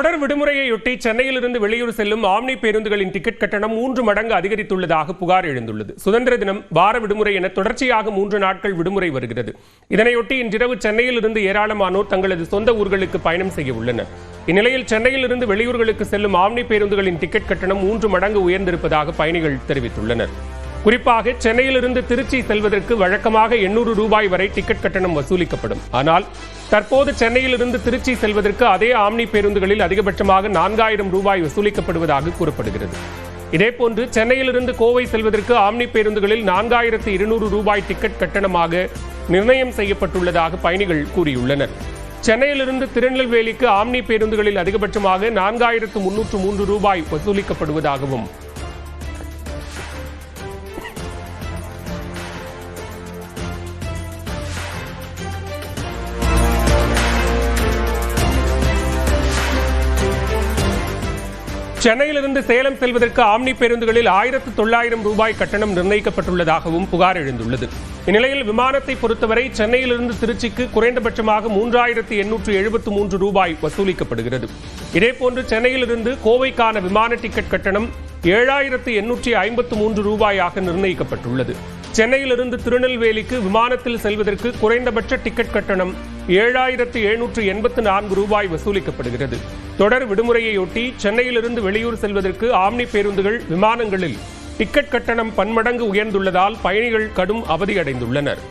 தொடர் விடுமுறையொட்டி சென்னையிலிருந்து வெளியூர் செல்லும் ஆம்னி பேருந்துகளின் டிக்கெட் கட்டணம் 3 மடங்கு அதிகரித்துள்ளதாக புகார் எழுந்துள்ளது. சுதந்திர தினம், வார விடுமுறை என தொடர்ச்சியாக 3 நாட்கள் விடுமுறை வருகிறது. இதனையொட்டி இன்றிரவு சென்னையிலிருந்து ஏராளமானோர் தங்களது சொந்த ஊர்களுக்கு பயணம் செய்ய உள்ளனர். இந்நிலையில் சென்னையிலிருந்து வெளியூர்களுக்கு செல்லும் ஆம்னி பேருந்துகளின் டிக்கெட் கட்டணம் 3 மடங்கு உயர்ந்திருப்பதாக பயணிகள் தெரிவித்துள்ளனர். குறிப்பாக சென்னையிலிருந்து திருச்சி செல்வதற்கு வழக்கமாக 800 ரூபாய் வரை டிக்கெட் கட்டணம் வசூலிக்கப்படும். ஆனால் தற்போது சென்னையிலிருந்து திருச்சி செல்வதற்கு அதே ஆம்னி பேருந்துகளில் அதிகபட்சமாக 4000 ரூபாய் வசூலிக்கப்படுவதாக கூறப்படுகிறது. இதேபோன்று சென்னையிலிருந்து கோவை செல்வதற்கு ஆம்னி பேருந்துகளில் 4200 ரூபாய் டிக்கெட் கட்டணமாக நிர்ணயம் செய்யப்பட்டுள்ளதாக பயணிகள் கூறியுள்ளனர். சென்னையிலிருந்து திருநெல்வேலிக்கு ஆம்னி பேருந்துகளில் அதிகபட்சமாக 4303 ரூபாய் வசூலிக்கப்படுவதாகவும் சென்னையிலிருந்து சேலம் செல்வதற்கு ஆம்னி பேருந்துகளில் 1900 ரூபாய் கட்டணம் நிர்ணயிக்கப்பட்டுள்ளதாகவும் புகார் எழுந்துள்ளது. இந்நிலையில் விமானத்தை பொறுத்தவரை சென்னையிலிருந்து திருச்சிக்கு குறைந்தபட்சமாக 3873 ரூபாய் வசூலிக்கப்படுகிறது. இதேபோன்று சென்னையிலிருந்து கோவைக்கான விமான டிக்கெட் கட்டணம் 7853 ரூபாயாக நிர்ணயிக்கப்பட்டுள்ளது. சென்னையிலிருந்து திருநெல்வேலிக்கு விமானத்தில் செல்வதற்கு குறைந்தபட்ச டிக்கெட் கட்டணம் 7784 ரூபாய் வசூலிக்கப்படுகிறது. தொடர் விடுமுறையொட்டி சென்னையிலிருந்து வெளியூர் செல்வதற்கு ஆம்னி பேருந்துகள், விமானங்களில் டிக்கெட் கட்டணம் பன்மடங்கு உயர்ந்துள்ளதால் பயணிகள் கடும் அவதியடைந்துள்ளனர்.